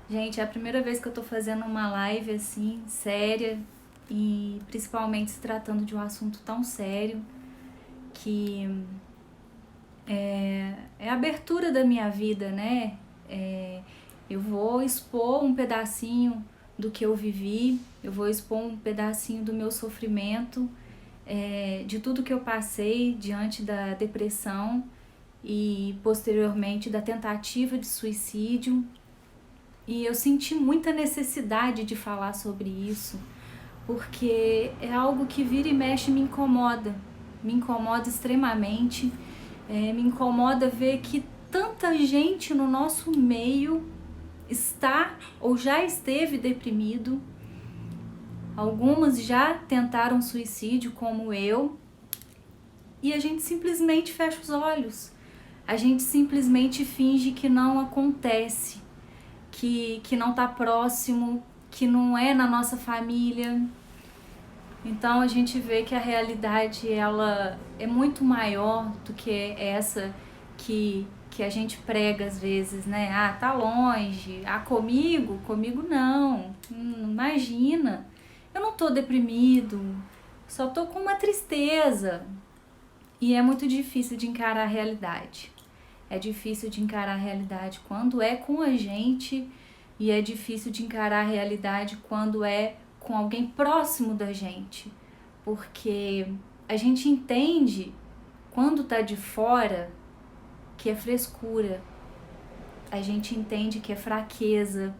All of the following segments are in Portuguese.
Gente, é a primeira vez que eu tô fazendo uma live assim, séria, e principalmente se tratando de um assunto tão sério que é a abertura da minha vida, né? Eu vou expor um pedacinho do que eu vivi, eu vou expor um pedacinho do meu sofrimento, de tudo que eu passei diante da depressão e posteriormente da tentativa de suicídio. E eu senti muita necessidade de falar sobre isso, porque é algo que vira e mexe me incomoda extremamente, me incomoda ver que tanta gente no nosso meio está ou já esteve deprimido, algumas já tentaram suicídio como eu, e a gente simplesmente fecha os olhos, a gente simplesmente finge que não acontece, que não está próximo, que não é na nossa família. Então a gente vê que a realidade ela é muito maior do que essa que a gente prega às vezes, né? Ah, tá longe. Ah, comigo não. Imagina. Eu não tô deprimido. Só tô com uma tristeza. E é muito difícil de encarar a realidade. É difícil de encarar a realidade quando é com a gente e é difícil de encarar a realidade quando é com alguém próximo da gente, porque a gente entende quando tá de fora que é frescura, a gente entende que é fraqueza,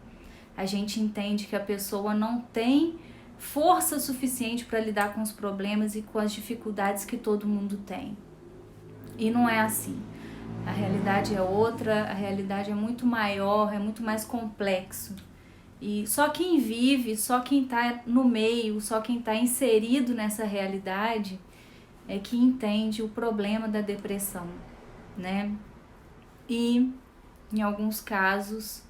a gente entende que a pessoa não tem força suficiente para lidar com os problemas e com as dificuldades que todo mundo tem. E não é assim. A realidade é outra, a realidade é muito maior, é muito mais complexo. E só quem vive, só quem está no meio, só quem está inserido nessa realidade é que entende o problema da depressão, né? E, em alguns casos,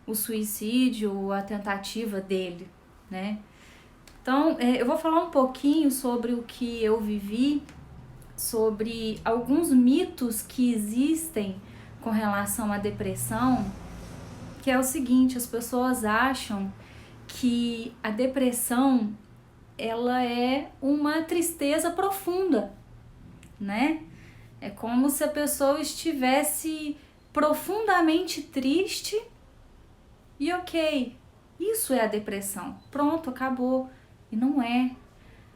o suicídio ou a tentativa dele, né? Então, eu vou falar um pouquinho sobre o que eu vivi, sobre alguns mitos que existem com relação à depressão, que é o seguinte: as pessoas acham que a depressão ela é uma tristeza profunda, né? É como se a pessoa estivesse profundamente triste e ok, isso é a depressão. Pronto, acabou. E não é.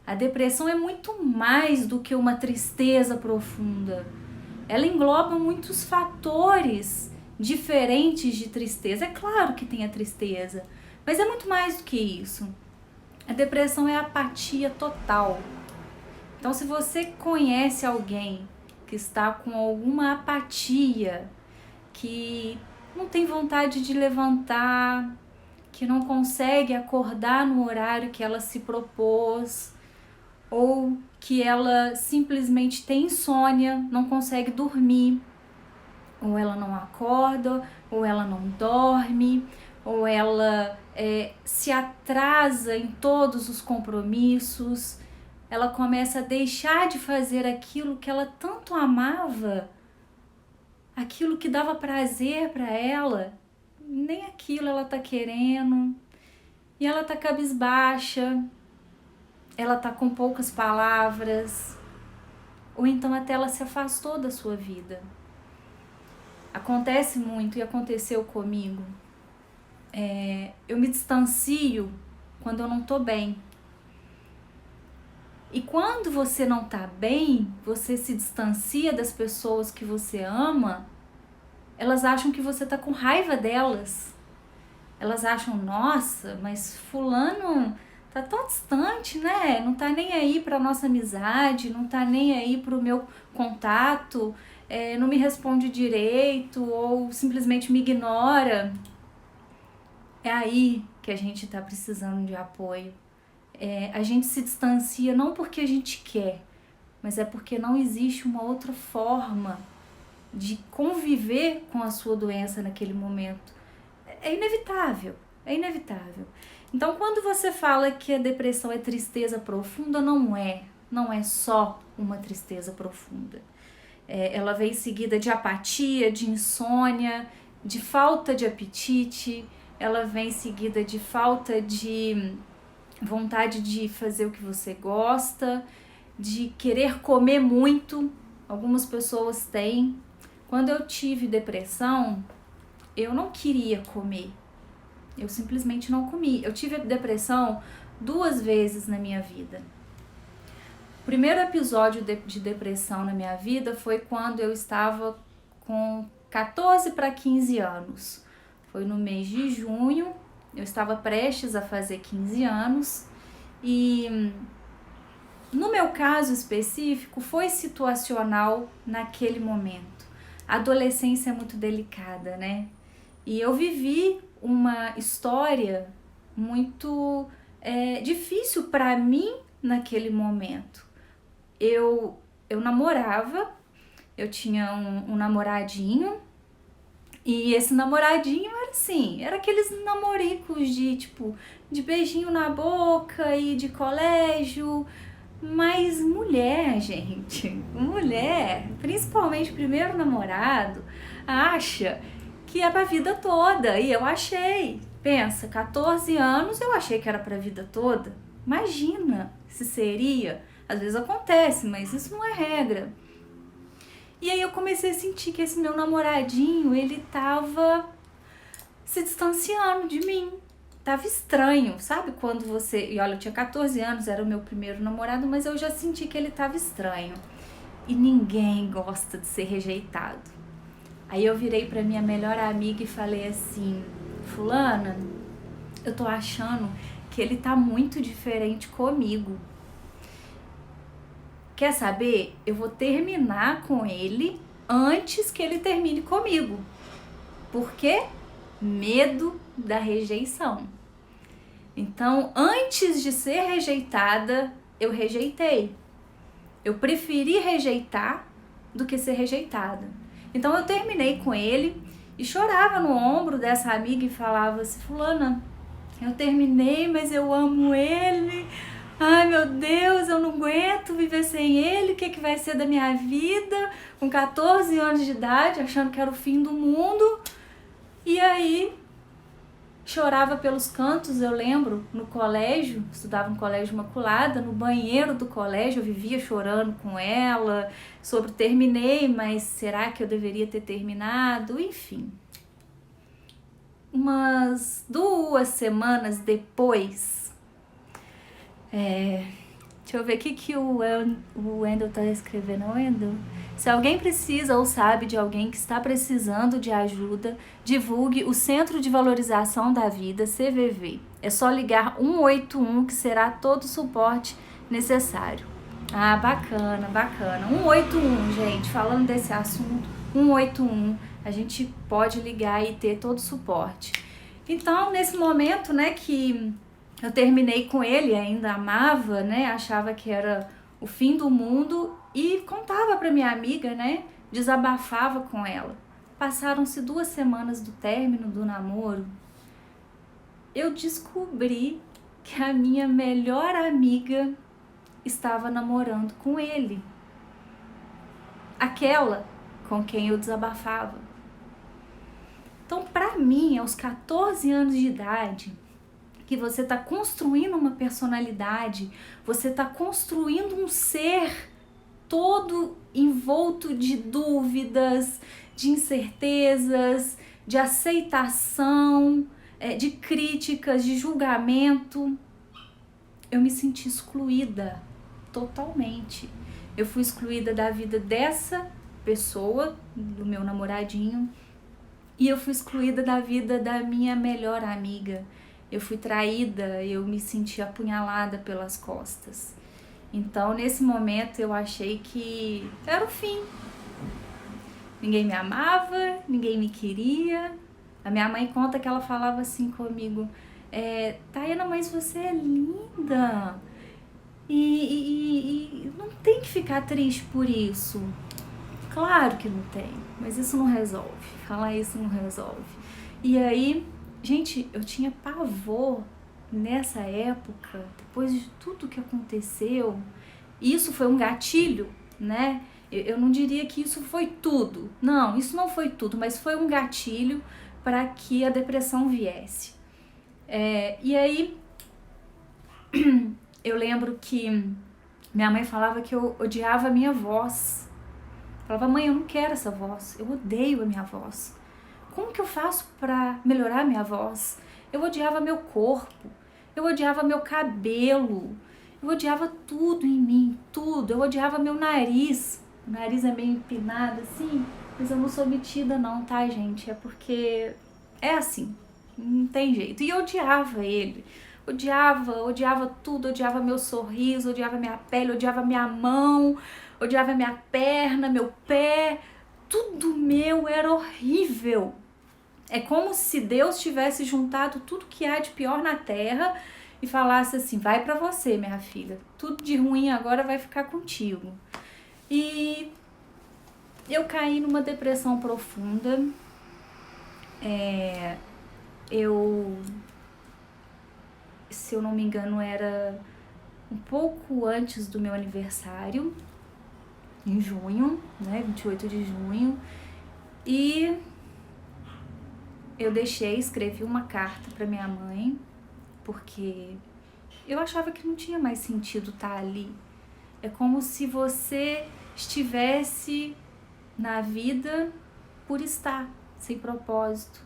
A depressão é muito mais do que uma tristeza profunda. Ela engloba muitos fatores diferentes de tristeza. É claro que tem a tristeza, mas é muito mais do que isso. A depressão é apatia total. Então, se você conhece alguém que está com alguma apatia, que não tem vontade de levantar, que não consegue acordar no horário que ela se propôs, ou que ela simplesmente tem insônia, não consegue dormir, ou ela não acorda, ou ela não dorme, ou ela se atrasa em todos os compromissos, ela começa a deixar de fazer aquilo que ela tanto amava, aquilo que dava prazer para ela, nem aquilo ela tá querendo, e ela tá cabisbaixa, ela tá com poucas palavras, ou então até ela se afastou da sua vida. Acontece muito e aconteceu comigo. Eu me distancio quando eu não tô bem. E quando você não tá bem, você se distancia das pessoas que você ama, elas acham que você tá com raiva delas. Elas acham, nossa, mas fulano tá tão distante, né? Não tá nem aí pra nossa amizade, não tá nem aí pro meu contato, não me responde direito ou simplesmente me ignora. É aí que a gente tá precisando de apoio. A gente se distancia não porque a gente quer, mas é porque não existe uma outra forma de conviver com a sua doença naquele momento. É inevitável, é inevitável. Então, quando você fala que a depressão é tristeza profunda, não é só uma tristeza profunda. Ela vem seguida de apatia, de insônia, de falta de apetite, ela vem seguida de falta de vontade de fazer o que você gosta, de querer comer muito. Algumas pessoas têm. Quando eu tive depressão, eu não queria comer. Eu simplesmente não comi. Eu tive depressão 2 vezes na minha vida. O primeiro episódio de depressão na minha vida foi quando eu estava com 14 para 15 anos. Foi no mês de junho, eu estava prestes a fazer 15 anos e no meu caso específico foi situacional naquele momento. A adolescência é muito delicada, né? E eu vivi uma história muito difícil para mim naquele momento. Eu namorava, eu tinha um namoradinho, e esse namoradinho era assim, era aqueles namoricos de beijinho na boca e de colégio, mas mulher, gente, mulher, principalmente primeiro namorado, acha que é pra vida toda, e eu achei, pensa, 14 anos eu achei que era pra vida toda, imagina se seria, às vezes acontece, mas isso não é regra. E aí eu comecei a sentir que esse meu namoradinho, ele tava se distanciando de mim. Tava estranho, sabe? Quando você... E olha, eu tinha 14 anos, era o meu primeiro namorado, mas eu já senti que ele tava estranho. E ninguém gosta de ser rejeitado. Aí eu virei pra minha melhor amiga e falei assim: fulana, eu tô achando que ele tá muito diferente comigo. Quer saber? Eu vou terminar com ele antes que ele termine comigo. Por quê? Medo da rejeição. Então, antes de ser rejeitada, eu rejeitei. Eu preferi rejeitar do que ser rejeitada. Então, eu terminei com ele e chorava no ombro dessa amiga e falava assim: fulana, eu terminei, mas eu amo ele. Ai, meu Deus, eu não aguento viver sem ele, o que vai ser da minha vida? Com 14 anos de idade, achando que era o fim do mundo. E aí, chorava pelos cantos, eu lembro, no colégio, estudava no Colégio Imaculada, no banheiro do colégio, eu vivia chorando com ela, sobre terminei, mas será que eu deveria ter terminado? Enfim. Umas 2 semanas depois, deixa eu ver o que o Wendel tá escrevendo. Wendel, se alguém precisa ou sabe de alguém que está precisando de ajuda, divulgue o Centro de Valorização da Vida, CVV. É só ligar 181 que será todo o suporte necessário. Ah, bacana, bacana. 181, gente, falando desse assunto, 181, a gente pode ligar e ter todo o suporte. Então, nesse momento, né, que eu terminei com ele, ainda amava, né? Achava que era o fim do mundo e contava pra minha amiga, né? Desabafava com ela. Passaram-se 2 semanas do término do namoro. Eu descobri que a minha melhor amiga estava namorando com ele. Aquela com quem eu desabafava. Então, pra mim, aos 14 anos de idade, que você está construindo uma personalidade, você está construindo um ser todo envolto de dúvidas, de incertezas, de aceitação, de críticas, de julgamento. Eu me senti excluída totalmente. Eu fui excluída da vida dessa pessoa, do meu namoradinho, e eu fui excluída da vida da minha melhor amiga. Eu fui traída, eu me senti apunhalada pelas costas. Então, nesse momento, eu achei que era o fim. Ninguém me amava, ninguém me queria. A minha mãe conta que ela falava assim comigo: Tayana, mas você é linda. E não tem que ficar triste por isso. Claro que não tem, mas isso não resolve. Falar isso não resolve. E aí... Gente, eu tinha pavor nessa época, depois de tudo que aconteceu. Isso foi um gatilho, né? Eu não diria que isso foi tudo. Não, isso não foi tudo, mas foi um gatilho para que a depressão viesse. E aí, eu lembro que minha mãe falava que eu odiava a minha voz. Falava, mãe, eu não quero essa voz, eu odeio a minha voz. Como que eu faço para melhorar a minha voz? Eu odiava meu corpo, eu odiava meu cabelo, eu odiava tudo em mim, tudo. Eu odiava meu nariz. O nariz é meio empinado assim, mas eu não sou metida não, tá, gente? É porque é assim, não tem jeito. E eu odiava ele. Odiava tudo, odiava meu sorriso, odiava minha pele, odiava minha mão, odiava minha perna, meu pé. Tudo meu era horrível. É como se Deus tivesse juntado tudo que há de pior na terra e falasse assim, vai pra você, minha filha, tudo de ruim agora vai ficar contigo. E eu caí numa depressão profunda. Se eu não me engano, era um pouco antes do meu aniversário, em junho, né, 28 de junho, e eu escrevi uma carta para minha mãe, porque eu achava que não tinha mais sentido estar ali. É como se você estivesse na vida por estar, sem propósito.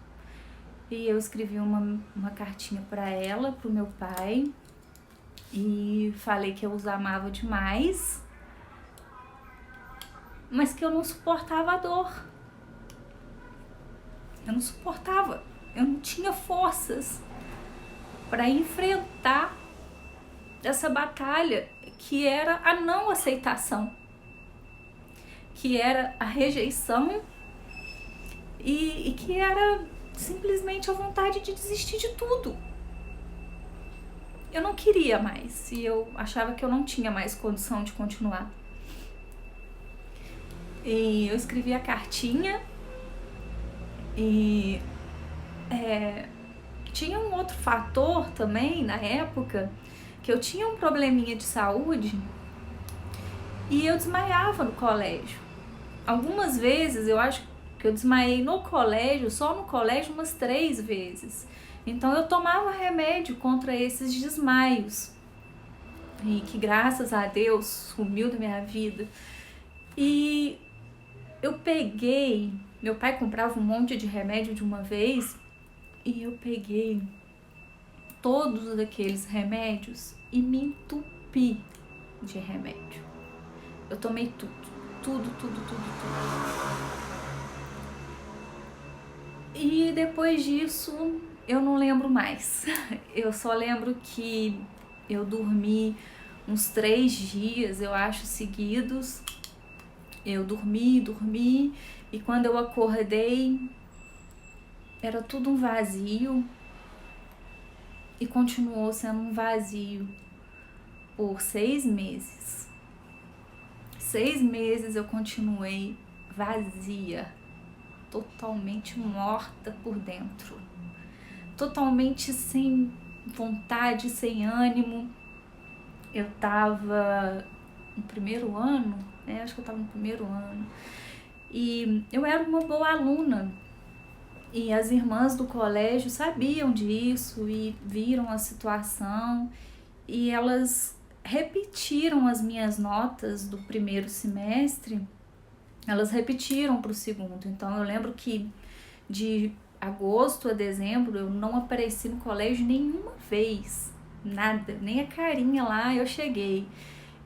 E eu escrevi uma cartinha para ela, pro meu pai, e falei que eu os amava demais, mas que eu não suportava a dor. Eu não suportava, eu não tinha forças para enfrentar essa batalha que era a não aceitação, que era a rejeição e que era simplesmente a vontade de desistir de tudo. Eu não queria mais e eu achava que eu não tinha mais condição de continuar. E eu escrevi a cartinha e tinha um outro fator também na época, que eu tinha um probleminha de saúde e eu desmaiava no colégio. Algumas vezes eu acho que eu desmaiei no colégio, só no colégio umas 3 vezes. Então eu tomava remédio contra esses desmaios, e que graças a Deus sumiu da minha vida. E eu peguei, meu pai comprava um monte de remédio de uma vez, e eu peguei todos aqueles remédios e me entupi de remédio. Eu tomei tudo. E depois disso, eu não lembro mais. Eu só lembro que eu dormi uns 3 dias, eu acho, seguidos. Eu dormi, e quando eu acordei, era tudo um vazio. E continuou sendo um vazio por 6 meses. 6 meses eu continuei vazia, totalmente morta por dentro, totalmente sem vontade, sem ânimo. Eu tava no primeiro ano, acho que eu tava no primeiro ano, e eu era uma boa aluna, e as irmãs do colégio sabiam disso e viram a situação, e elas repetiram as minhas notas do primeiro semestre, elas repetiram para o segundo. Então eu lembro que de agosto a dezembro eu não apareci no colégio nenhuma vez, nada, nem a carinha lá eu cheguei,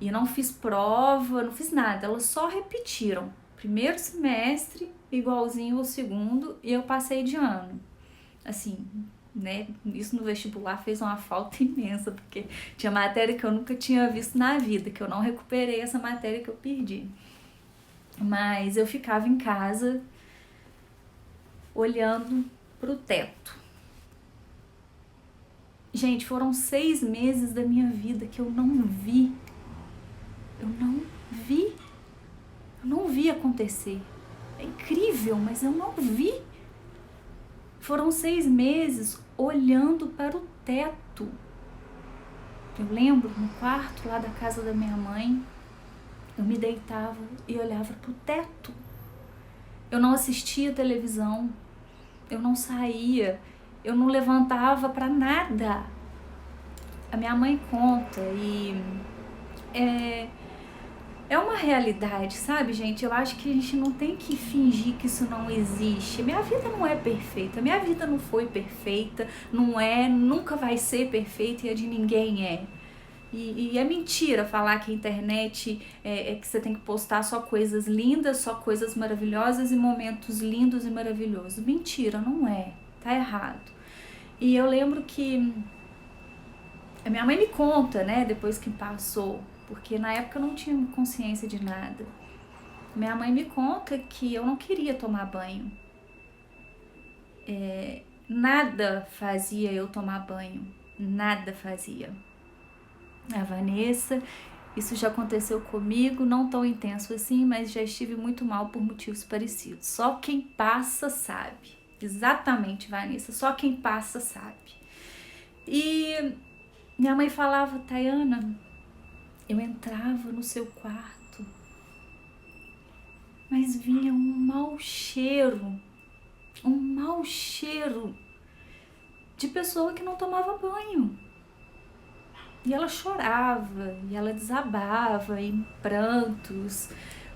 e não fiz prova, não fiz nada, elas só repetiram primeiro semestre igualzinho ao segundo, e eu passei de ano. Assim, né, isso no vestibular fez uma falta imensa, porque tinha matéria que eu nunca tinha visto na vida, que eu não recuperei essa matéria que eu perdi. Mas eu ficava em casa olhando pro teto. Gente, foram 6 meses da minha vida que eu não vi acontecer. É incrível, mas eu não vi. Foram 6 meses olhando para o teto. Eu lembro, no quarto lá da casa da minha mãe, eu me deitava e olhava para o teto. Eu não assistia televisão, eu não saía, eu não levantava para nada. A minha mãe conta e é uma realidade, sabe, gente? Eu acho que a gente não tem que fingir que isso não existe. Minha vida não é perfeita, minha vida não foi perfeita, não é, nunca vai ser perfeita e a de ninguém é. E é mentira falar que a internet é que você tem que postar só coisas lindas, só coisas maravilhosas e momentos lindos e maravilhosos. Mentira, não é. Tá errado. E eu lembro que a minha mãe me conta, né, depois que passou, porque na época eu não tinha consciência de nada. Minha mãe me conta que eu não queria tomar banho. Nada fazia eu tomar banho. Nada fazia. A Vanessa, isso já aconteceu comigo, não tão intenso assim, mas já estive muito mal por motivos parecidos. Só quem passa sabe. Exatamente, Vanessa, só quem passa sabe. E minha mãe falava, Tayana, eu entrava no seu quarto, mas vinha um mau cheiro de pessoa que não tomava banho. E ela chorava, e ela desabava em prantos,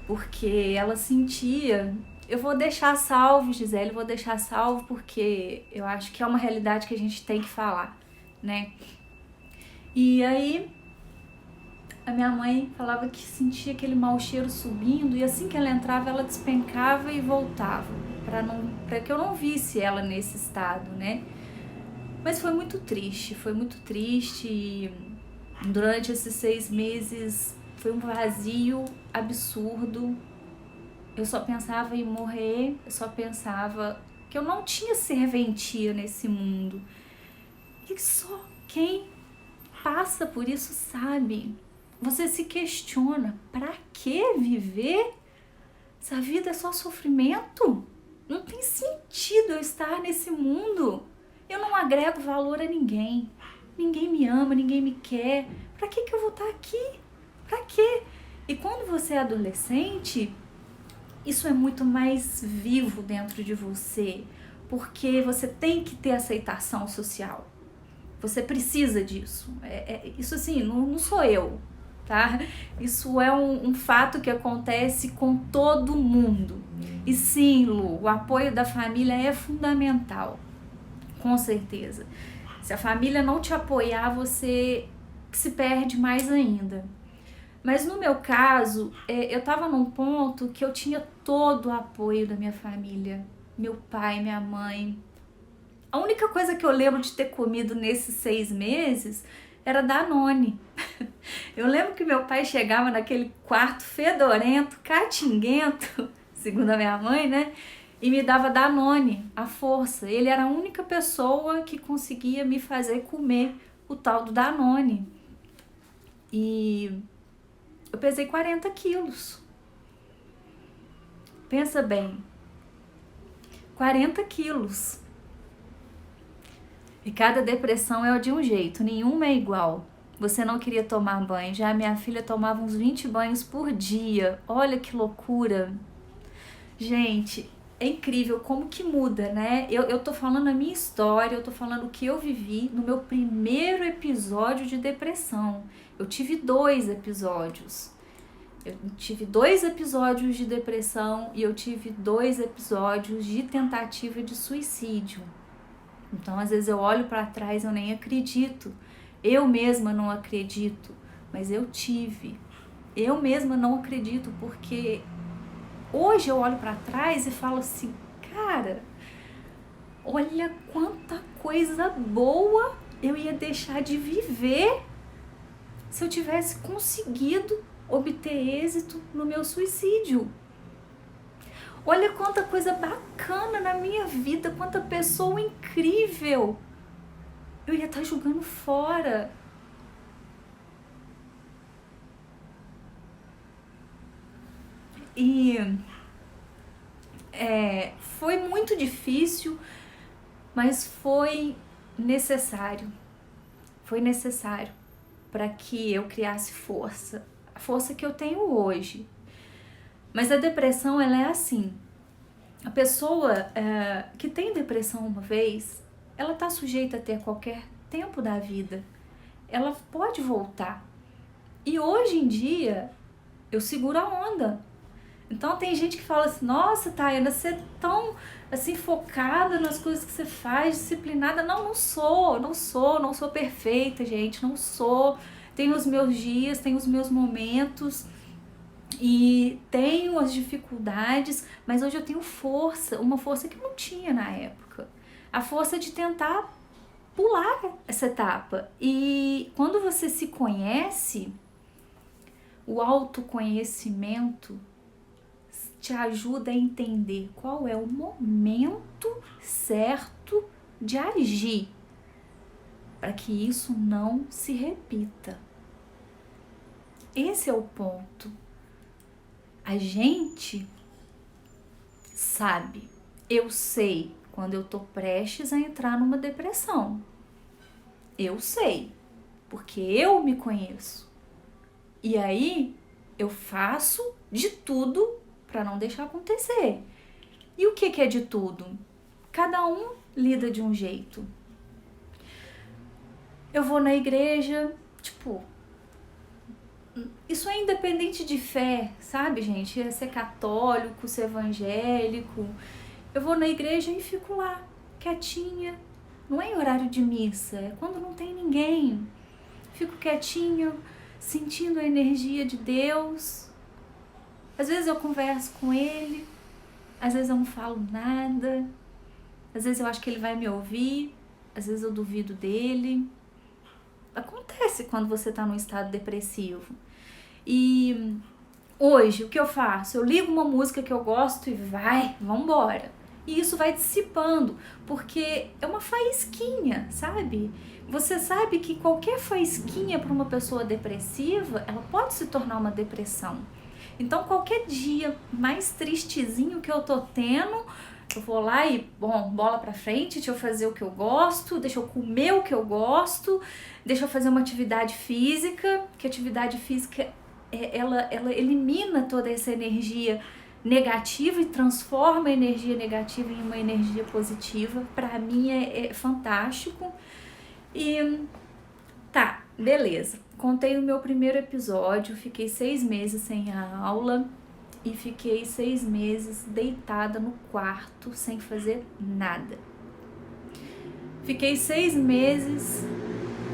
porque ela sentia... Eu vou deixar salvo, Gisele, vou deixar salvo porque eu acho que é uma realidade que a gente tem que falar, né? E aí, a minha mãe falava que sentia aquele mau cheiro subindo, e assim que ela entrava, ela despencava e voltava, para que eu não visse ela nesse estado, né? Mas foi muito triste e durante esses 6 meses foi um vazio absurdo. Eu só pensava em morrer, eu só pensava que eu não tinha serventia nesse mundo. E só quem passa por isso sabe. Você se questiona, pra que viver? Se a vida é só sofrimento, não tem sentido eu estar nesse mundo. Eu não agrego valor a ninguém. Ninguém me ama, ninguém me quer. Pra que eu vou estar aqui? Pra quê? E quando você é adolescente, isso é muito mais vivo dentro de você, porque você tem que ter aceitação social. Você precisa disso. Isso assim, não sou eu, tá? Isso é um fato que acontece com todo mundo. E sim, Lu, o apoio da família é fundamental, com certeza. Se a família não te apoiar, você se perde mais ainda. Mas no meu caso, eu tava num ponto que eu tinha todo o apoio da minha família. Meu pai, minha mãe. A única coisa que eu lembro de ter comido nesses 6 meses era Danone. Eu lembro que meu pai chegava naquele quarto fedorento, catinguento, segundo a minha mãe, né? E me dava Danone, à força. Ele era a única pessoa que conseguia me fazer comer o tal do Danone. E eu pesei 40 quilos. Pensa bem, 40 quilos. E cada depressão é de um jeito, nenhuma é igual. Você não queria tomar banho, já a minha filha tomava uns 20 banhos por dia. Olha que loucura. Gente, é incrível como que muda, né? Eu tô falando a minha história, eu tô falando o que eu vivi no meu primeiro episódio de depressão. Eu tive 2 episódios. Eu tive 2 episódios de depressão e eu tive 2 episódios de tentativa de suicídio. Então, às vezes eu olho para trás e eu nem acredito. Eu mesma não acredito, mas eu tive. Eu mesma não acredito porque hoje eu olho para trás e falo assim, cara, olha quanta coisa boa eu ia deixar de viver se eu tivesse conseguido obter êxito no meu suicídio. Olha quanta coisa bacana na minha vida, quanta pessoa incrível eu ia estar jogando fora. E foi muito difícil, mas foi necessário. Foi necessário para que eu criasse força. A força que eu tenho hoje. Mas a depressão, ela é assim. A pessoa que tem depressão uma vez, ela está sujeita a ter a qualquer tempo da vida. Ela pode voltar. E hoje em dia, eu seguro a onda. Então tem gente que fala assim, nossa, Tayana, você é tão assim focada nas coisas que você faz, disciplinada. Não sou perfeita, gente, não sou. Tenho os meus dias, tenho os meus momentos e tenho as dificuldades, mas hoje eu tenho força, uma força que não tinha na época. A força de tentar pular essa etapa. E quando você se conhece, o autoconhecimento te ajuda a entender qual é o momento certo de agir para que isso não se repita. Esse é o ponto. A gente sabe, eu sei quando eu tô prestes a entrar numa depressão. Eu sei, porque eu me conheço. E aí eu faço de tudo para não deixar acontecer. E o que é de tudo? Cada um lida de um jeito. Eu vou na igreja, tipo, isso é independente de fé, sabe, gente? É ser católico, ser evangélico. Eu vou na igreja e fico lá, quietinha. Não é em horário de missa, é quando não tem ninguém. Fico quietinha, sentindo a energia de Deus. Às vezes eu converso com Ele, às vezes eu não falo nada, às vezes eu acho que Ele vai me ouvir, às vezes eu duvido dele. Acontece quando você está num estado depressivo. E hoje, o que eu faço? Eu ligo uma música que eu gosto e vambora. E isso vai dissipando, porque é uma faísquinha, sabe? Você sabe que qualquer faísquinha para uma pessoa depressiva, ela pode se tornar uma depressão. Então, qualquer dia mais tristezinho que eu tô tendo, eu vou lá e, bola pra frente, deixa eu fazer o que eu gosto, deixa eu comer o que eu gosto, deixa eu fazer uma atividade física, que a atividade física, ela elimina toda essa energia negativa e transforma a energia negativa em uma energia positiva. Pra mim é fantástico. E tá, beleza. Contei o meu primeiro episódio, fiquei 6 meses sem a aula e fiquei 6 meses deitada no quarto sem fazer nada. Fiquei 6 meses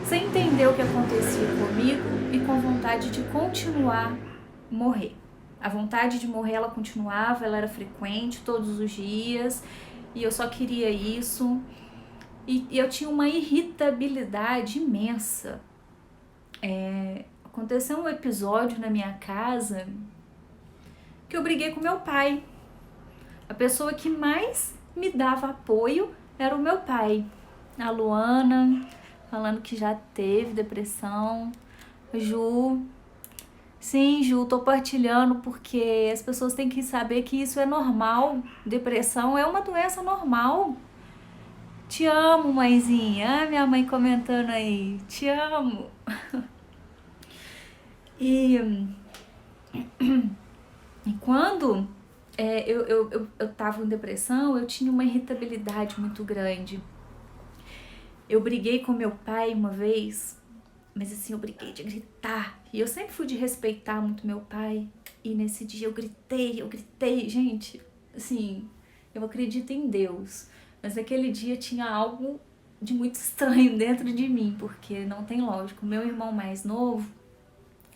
sem entender o que acontecia comigo e com vontade de continuar morrer. A vontade de morrer, ela continuava, ela era frequente todos os dias e eu só queria isso. E eu tinha uma irritabilidade imensa. Aconteceu um episódio na minha casa que eu briguei com meu pai. A pessoa que mais me dava apoio era o meu pai. A Luana, falando que já teve depressão. Ju, sim, Ju, tô partilhando porque as pessoas têm que saber que isso é normal. Depressão é uma doença normal. Te amo, mãezinha. Ah, minha mãe comentando aí. Te amo. E quando eu tava em depressão, eu tinha uma irritabilidade muito grande. Eu briguei com meu pai uma vez, mas assim, eu briguei de gritar. E eu sempre fui de respeitar muito meu pai. E nesse dia eu gritei. Gente, assim, eu acredito em Deus. Mas naquele dia tinha algo de muito estranho dentro de mim, porque não tem lógico. Meu irmão mais novo,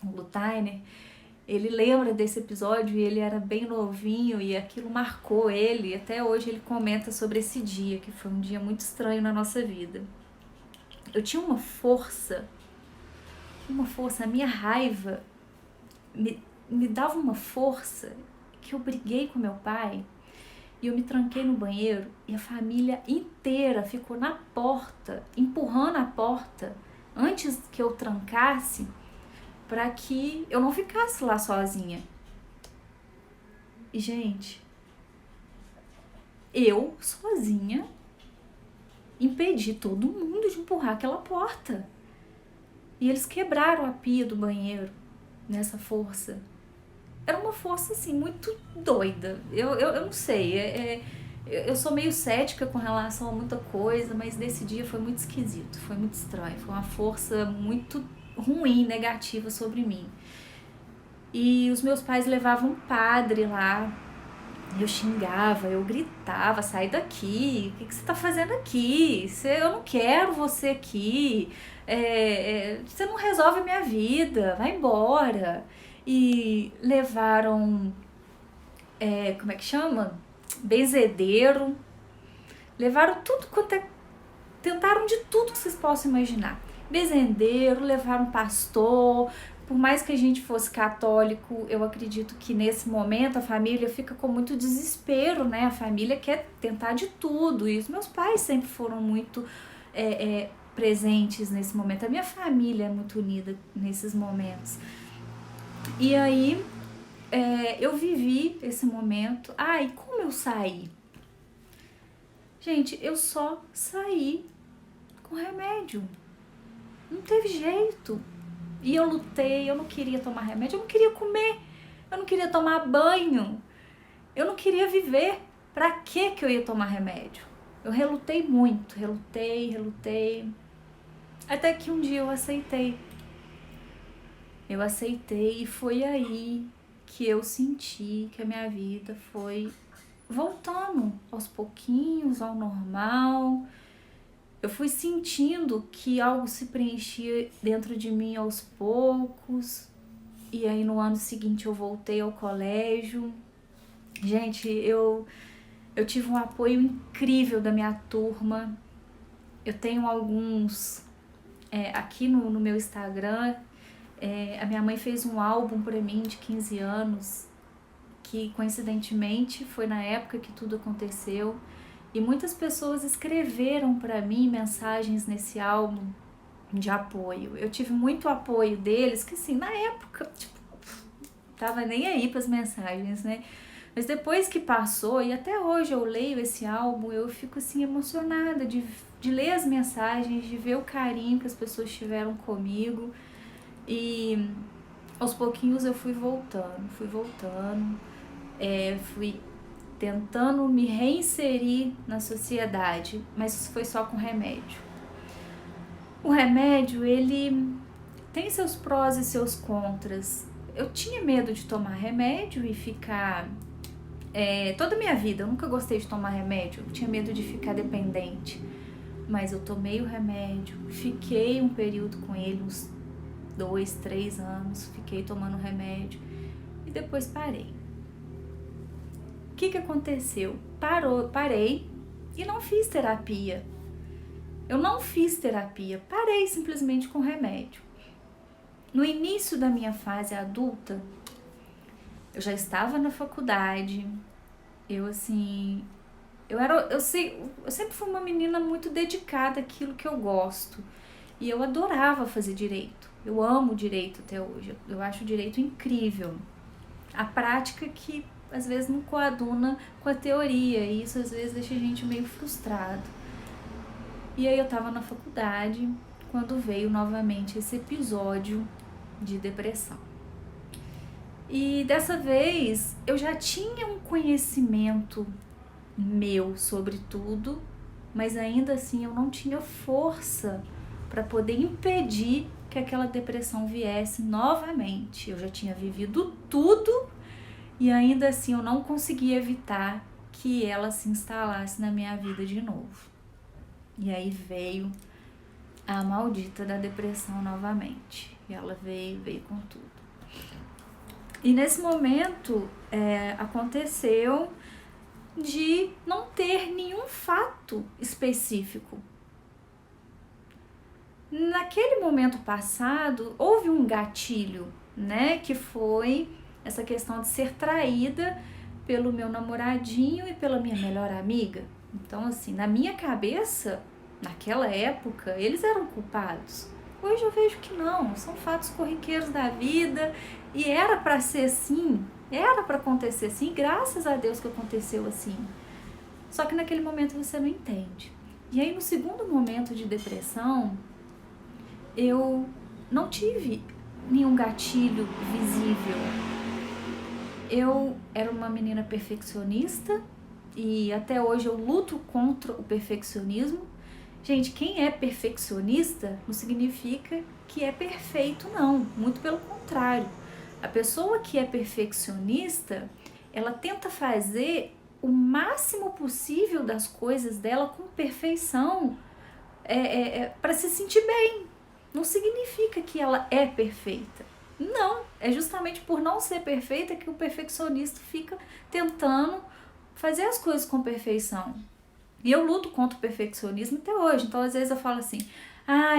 o Lutainer, ele lembra desse episódio e ele era bem novinho e aquilo marcou ele. Até hoje ele comenta sobre esse dia, que foi um dia muito estranho na nossa vida. Eu tinha uma força, a minha raiva me dava uma força que eu briguei com meu pai e eu me tranquei no banheiro e a família inteira ficou na porta, empurrando a porta antes que eu trancasse, para que eu não ficasse lá sozinha. E, gente, eu sozinha impedi todo mundo de empurrar aquela porta. E eles quebraram a pia do banheiro nessa força. era uma força, assim, muito doida. Eu não sei, eu sou meio cética com relação a muita coisa, mas nesse dia foi muito esquisito, foi muito estranho, foi uma força muito ruim, negativa sobre mim. E os meus pais levavam um padre lá, eu xingava, eu gritava, sai daqui, o que você tá fazendo aqui? Eu não quero você aqui, você não resolve a minha vida, vai embora. E levaram, como é que chama? Benzedeiro, levaram tudo quanto tentaram de tudo que vocês possam imaginar. Bezendeiro, levaram pastor. Por mais que a gente fosse católico, eu acredito que nesse momento a família fica com muito desespero, né? A família quer tentar de tudo. E os meus pais sempre foram muito presentes nesse momento. A minha família é muito unida nesses momentos. E aí, eu vivi esse momento. E como eu saí? Gente, eu só saí com remédio. Não teve jeito. E eu lutei, eu não queria tomar remédio, eu não queria comer, eu não queria tomar banho, eu não queria viver. Pra que eu ia tomar remédio? Eu relutei muito, relutei. Até que um dia eu aceitei. Eu aceitei e foi aí que eu senti que a minha vida foi voltando aos pouquinhos ao normal. Eu fui sentindo que algo se preenchia dentro de mim aos poucos. E aí no ano seguinte eu voltei ao colégio. Gente, eu tive um apoio incrível da minha turma. Eu tenho alguns aqui no meu Instagram. A minha mãe fez um álbum pra mim de 15 anos, que coincidentemente foi na época que tudo aconteceu. E muitas pessoas escreveram para mim mensagens nesse álbum de apoio. Eu tive muito apoio deles, que assim, na época, tava nem aí pras mensagens, né? Mas depois que passou, e até hoje eu leio esse álbum, eu fico assim emocionada de ler as mensagens, de ver o carinho que as pessoas tiveram comigo. E aos pouquinhos eu fui voltando, fui tentando me reinserir na sociedade, mas isso foi só com remédio. O remédio, ele tem seus prós e seus contras. Eu tinha medo de tomar remédio e ficar... toda a minha vida, eu nunca gostei de tomar remédio, eu tinha medo de ficar dependente. Mas eu tomei o remédio, fiquei um período com ele, uns 2, 3 anos, fiquei tomando remédio e depois parei. O que aconteceu? Parei e não fiz terapia. Eu não fiz terapia, parei simplesmente com remédio. No início da minha fase adulta, eu já estava na faculdade, eu sempre fui uma menina muito dedicada àquilo que eu gosto. E eu adorava fazer direito. Eu amo direito até hoje. Eu acho o direito incrível. A prática que às vezes não coaduna com a teoria, e isso às vezes deixa a gente meio frustrado. E aí eu tava na faculdade quando veio novamente esse episódio de depressão. E dessa vez eu já tinha um conhecimento meu sobre tudo, mas ainda assim eu não tinha força para poder impedir que aquela depressão viesse novamente. Eu já tinha vivido tudo e ainda assim eu não conseguia evitar que ela se instalasse na minha vida de novo. E aí veio a maldita da depressão novamente. E ela veio com tudo. E nesse momento aconteceu de não ter nenhum fato específico. Naquele momento passado, houve um gatilho, né, que foi essa questão de ser traída pelo meu namoradinho e pela minha melhor amiga. Então, assim, na minha cabeça, naquela época, eles eram culpados. Hoje eu vejo que não, são fatos corriqueiros da vida e era para ser assim, era para acontecer assim, graças a Deus que aconteceu assim. Só que naquele momento você não entende. E aí no segundo momento de depressão, eu não tive nenhum gatilho visível. Eu era uma menina perfeccionista e até hoje eu luto contra o perfeccionismo. Gente, quem é perfeccionista não significa que é perfeito, não. Muito pelo contrário. A pessoa que é perfeccionista, ela tenta fazer o máximo possível das coisas dela com perfeição, para se sentir bem. Não significa que ela é perfeita. Não, é justamente por não ser perfeita que o perfeccionista fica tentando fazer as coisas com perfeição. E eu luto contra o perfeccionismo até hoje. Então, às vezes eu falo assim,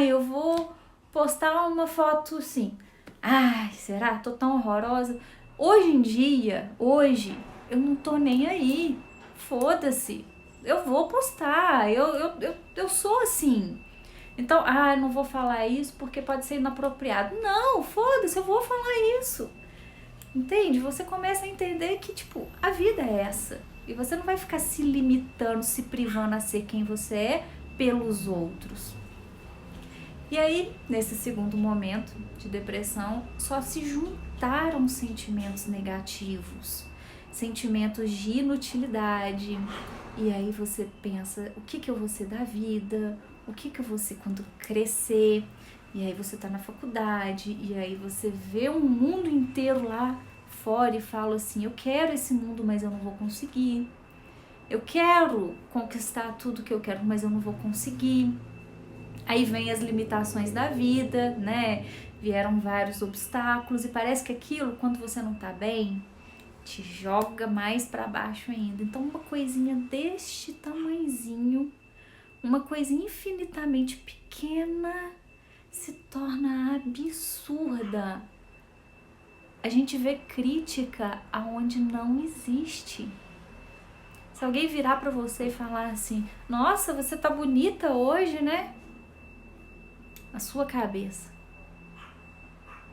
eu vou postar uma foto assim. Ai, será? Tô tão horrorosa. Hoje em dia, eu não tô nem aí. Foda-se. Eu vou postar. Eu sou assim. Então, não vou falar isso porque pode ser inapropriado. Não, foda-se, eu vou falar isso. Entende? Você começa a entender que, tipo, a vida é essa. E você não vai ficar se limitando, se privando a ser quem você é pelos outros. E aí, nesse segundo momento de depressão, só se juntaram sentimentos negativos, sentimentos de inutilidade. E aí você pensa, o que eu vou ser da vida? O que eu vou ser quando crescer? E aí você tá na faculdade, e aí você vê um mundo inteiro lá fora e fala assim, eu quero esse mundo, mas eu não vou conseguir. Eu quero conquistar tudo que eu quero, mas eu não vou conseguir. Aí vem as limitações da vida, né? Vieram vários obstáculos e parece que aquilo, quando você não tá bem, te joga mais para baixo ainda. Então uma coisinha deste tamanhozinho, uma coisinha infinitamente pequena, se torna absurda. A gente vê crítica aonde não existe. Se alguém virar pra você e falar assim, nossa, você tá bonita hoje, né? Na sua cabeça,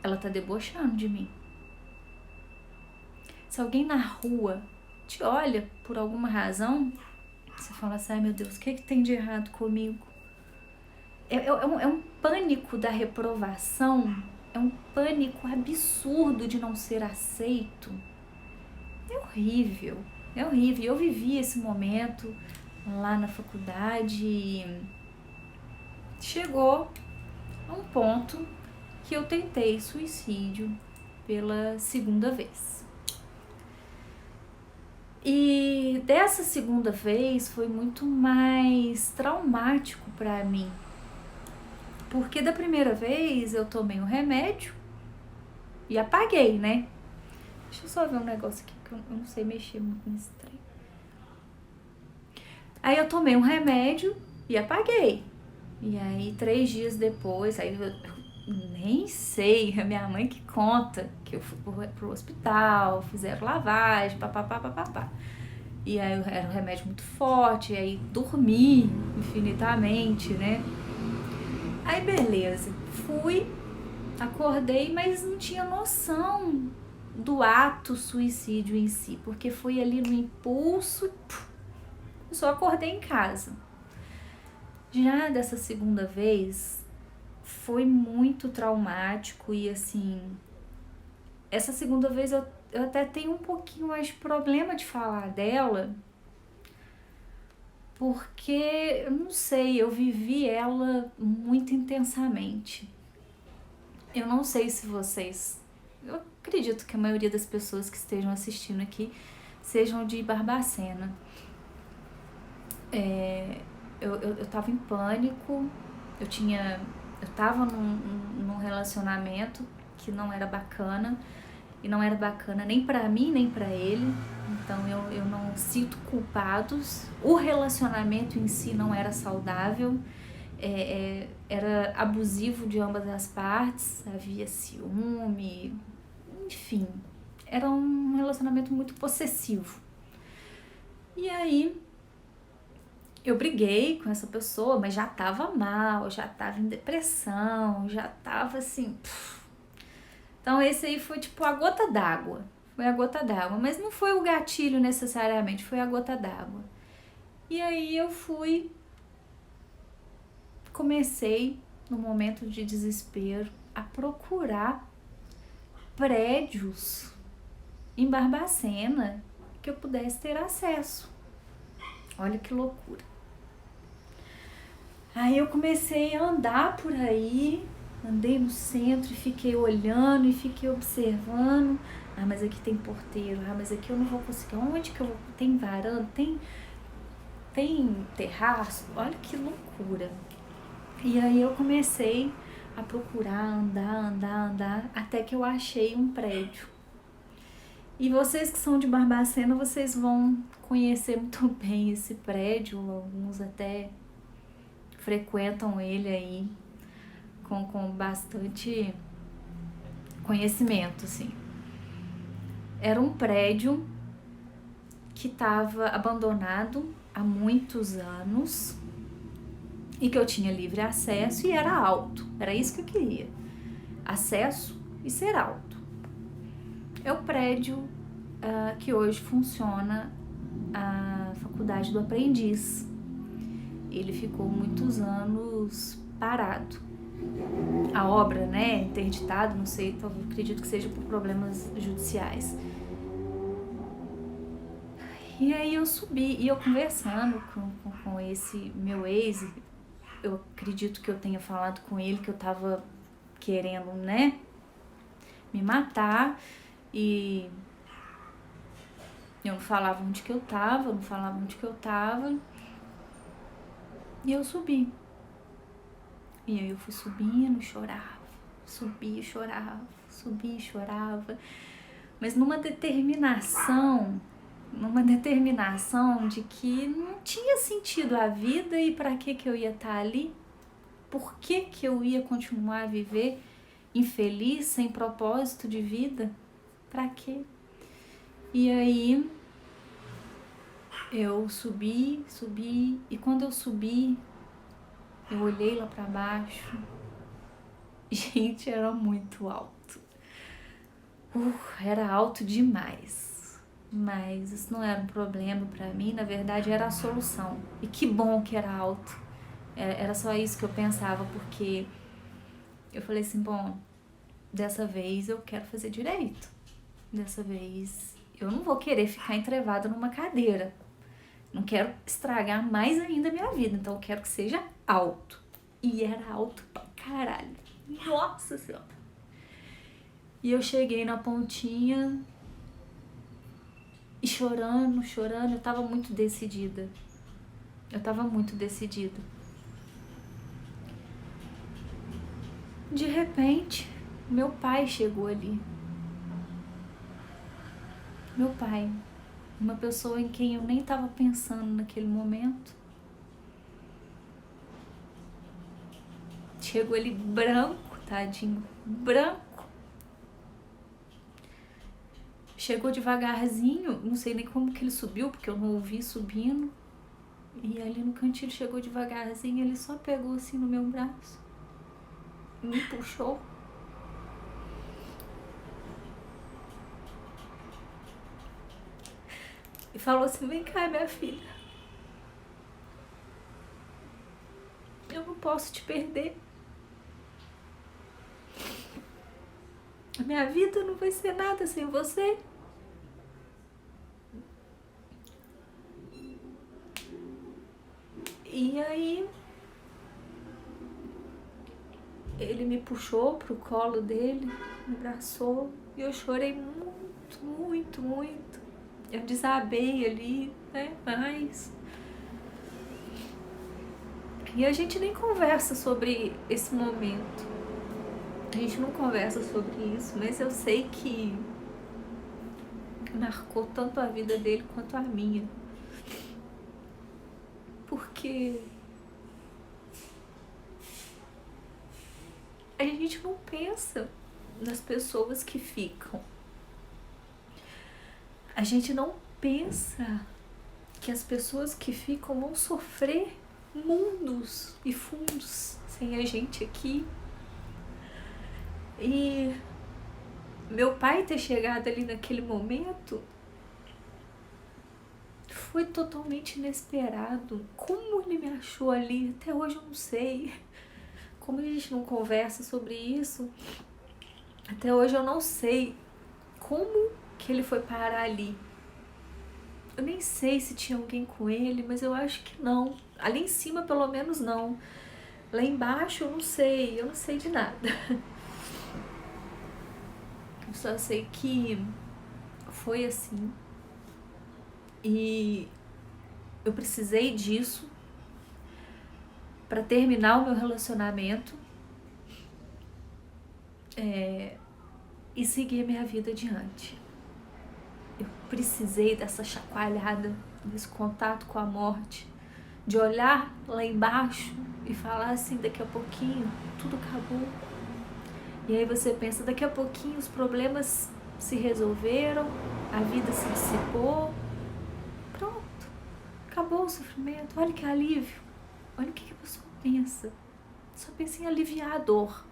ela tá debochando de mim. Se alguém na rua te olha por alguma razão, você fala assim, ai meu Deus, o que tem de errado comigo? É um pânico da reprovação, é um pânico absurdo de não ser aceito. É horrível, é horrível. Eu vivi esse momento lá na faculdade e chegou a um ponto que eu tentei suicídio pela segunda vez. E dessa segunda vez foi muito mais traumático para mim. Porque da primeira vez eu tomei um remédio e apaguei, né? Deixa eu só ver um negócio aqui que eu não sei mexer muito nesse trem. Aí eu tomei um remédio e apaguei. E aí 3 dias depois, aí eu nem sei, a minha mãe que conta que eu fui pro hospital, fizeram lavagem, papapá. E aí era um remédio muito forte, e aí dormi infinitamente, né? Aí beleza, fui, acordei, mas não tinha noção do ato suicídio em si, porque foi ali no impulso, eu só acordei em casa. Já dessa segunda vez, foi muito traumático e assim, essa segunda vez eu até tenho um pouquinho mais de problema de falar dela, porque, eu não sei, eu vivi ela muito intensamente. Eu não sei se vocês, eu acredito que a maioria das pessoas que estejam assistindo aqui sejam de Barbacena. Eu tava em pânico, eu tava num relacionamento que não era bacana, e não era bacana nem pra mim, nem pra ele, então eu não sinto culpados, o relacionamento em si não era saudável, era abusivo de ambas as partes, havia ciúme, enfim, era um relacionamento muito possessivo. E aí eu briguei com essa pessoa, mas já tava mal, já tava em depressão, já tava assim. Então esse aí foi tipo a gota d'água. Foi a gota d'água, mas não foi o gatilho necessariamente, foi a gota d'água. E aí eu comecei no momento de desespero a procurar prédios em Barbacena que eu pudesse ter acesso. Olha que loucura. Aí eu comecei a andar por aí, andei no centro e fiquei olhando e fiquei observando. Ah, mas aqui tem porteiro, ah, mas aqui eu não vou conseguir. Onde que eu vou? Tem varanda? Tem terraço? Olha que loucura. E aí eu comecei a procurar, andar, até que eu achei um prédio. E vocês que são de Barbacena, vocês vão conhecer muito bem esse prédio, alguns até frequentam ele aí com bastante conhecimento, assim. Era um prédio que estava abandonado há muitos anos e que eu tinha livre acesso e era alto. Era isso que eu queria. Acesso e ser alto. É o prédio que hoje funciona a Faculdade do Aprendiz. Ele ficou muitos anos parado. A obra, né, interditada, não sei, acredito que seja por problemas judiciais. E aí eu subi, e eu conversando com esse meu ex, eu acredito que eu tenha falado com ele que eu tava querendo, né, me matar, e eu não falava onde que eu tava, e eu subi. E aí eu fui subindo, chorava, subia, chorava, mas numa determinação de que não tinha sentido a vida e para que eu ia estar ali, por que eu ia continuar a viver infeliz, sem propósito de vida, para quê? E aí eu subi, e quando eu subi, eu olhei lá para baixo. Gente, era muito alto. Era alto demais. Mas isso não era um problema pra mim, na verdade era a solução. E que bom que era alto. Era só isso que eu pensava, porque eu falei assim, bom, dessa vez eu quero fazer direito. Dessa vez eu não vou querer ficar entrevada numa cadeira. Não quero estragar mais ainda a minha vida, então eu quero que seja alto. E era alto pra caralho. Nossa Senhora! E eu cheguei na pontinha e chorando, eu tava muito decidida. De repente, meu pai chegou ali. Meu pai, uma pessoa em quem eu nem tava pensando naquele momento. Chegou ele branco, tadinho, branco. Chegou devagarzinho, não sei nem como que ele subiu, porque eu não ouvi subindo. E ali no cantinho chegou devagarzinho, ele só pegou assim no meu braço, me puxou. E falou assim, vem cá, minha filha. Eu não posso te perder. A minha vida não vai ser nada sem você. E aí, ele me puxou pro colo dele, me abraçou, e eu chorei muito. Eu desabei ali, né, mas... E a gente nem conversa sobre esse momento. A gente não conversa sobre isso, mas eu sei que marcou tanto a vida dele quanto a minha. Porque a gente não pensa nas pessoas que ficam. A gente não pensa que as pessoas que ficam vão sofrer mundos e fundos sem a gente aqui. E meu pai ter chegado ali naquele momento foi totalmente inesperado. Como ele me achou ali, até hoje eu não sei. Como a gente não conversa sobre isso, até hoje eu não sei como que ele foi parar ali. Eu nem sei se tinha alguém com ele, mas eu acho que não. Ali em cima, pelo menos, não. Lá embaixo, eu não sei de nada. Eu só sei que foi assim. E eu precisei disso para terminar o meu relacionamento e seguir minha vida adiante. Eu precisei dessa chacoalhada, desse contato com a morte, de olhar lá embaixo e falar assim, daqui a pouquinho tudo acabou. E aí você pensa, daqui a pouquinho os problemas se resolveram, a vida se dissipou, pronto, acabou o sofrimento, olha que alívio. Olha o que a pessoa pensa, só pensa em aliviar a dor,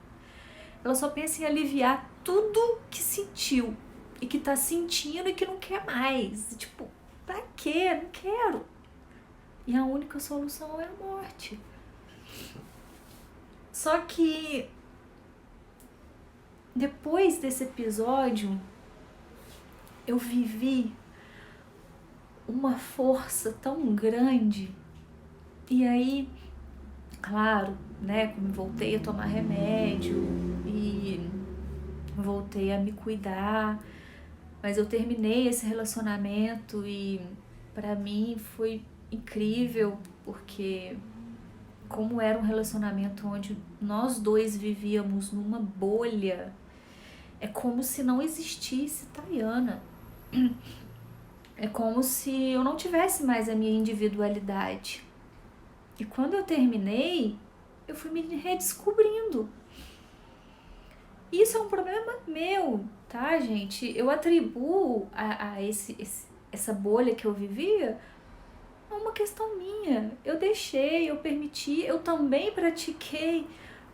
ela só pensa em aliviar tudo que sentiu e que tá sentindo e que não quer mais, tipo, pra quê? Não quero. E a única solução é a morte. Só que depois desse episódio, eu vivi uma força tão grande. E aí, claro, né, voltei a tomar remédio e voltei a me cuidar, mas eu terminei esse relacionamento e pra mim foi incrível, porque como era um relacionamento onde nós dois vivíamos numa bolha, é como se não existisse Tayana. É como se eu não tivesse mais a minha individualidade. E quando eu terminei, eu fui me redescobrindo. Isso é um problema meu, tá, gente? Eu atribuo a essa bolha que eu vivia a uma questão minha. Eu deixei, eu permiti, eu também pratiquei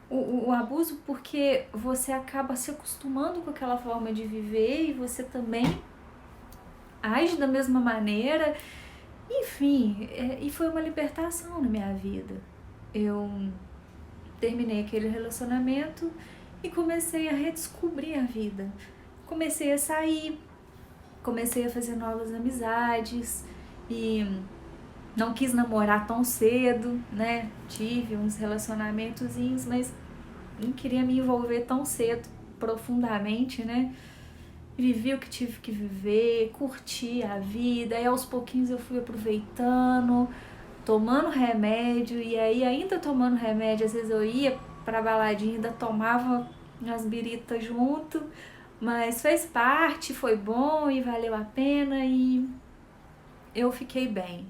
o abuso, porque você acaba se acostumando com aquela forma de viver e você também age da mesma maneira. Enfim, e foi uma libertação na minha vida. Eu terminei aquele relacionamento e comecei a redescobrir a vida. Comecei a sair, comecei a fazer novas amizades e não quis namorar tão cedo, né? Tive uns relacionamentozinhos, mas não queria me envolver tão cedo, profundamente, né? Vivi o que tive que viver, curti a vida, e aos pouquinhos eu fui aproveitando, tomando remédio, e aí ainda tomando remédio, às vezes eu ia pra baladinha, ainda tomava umas biritas junto, mas fez parte, foi bom e valeu a pena e eu fiquei bem.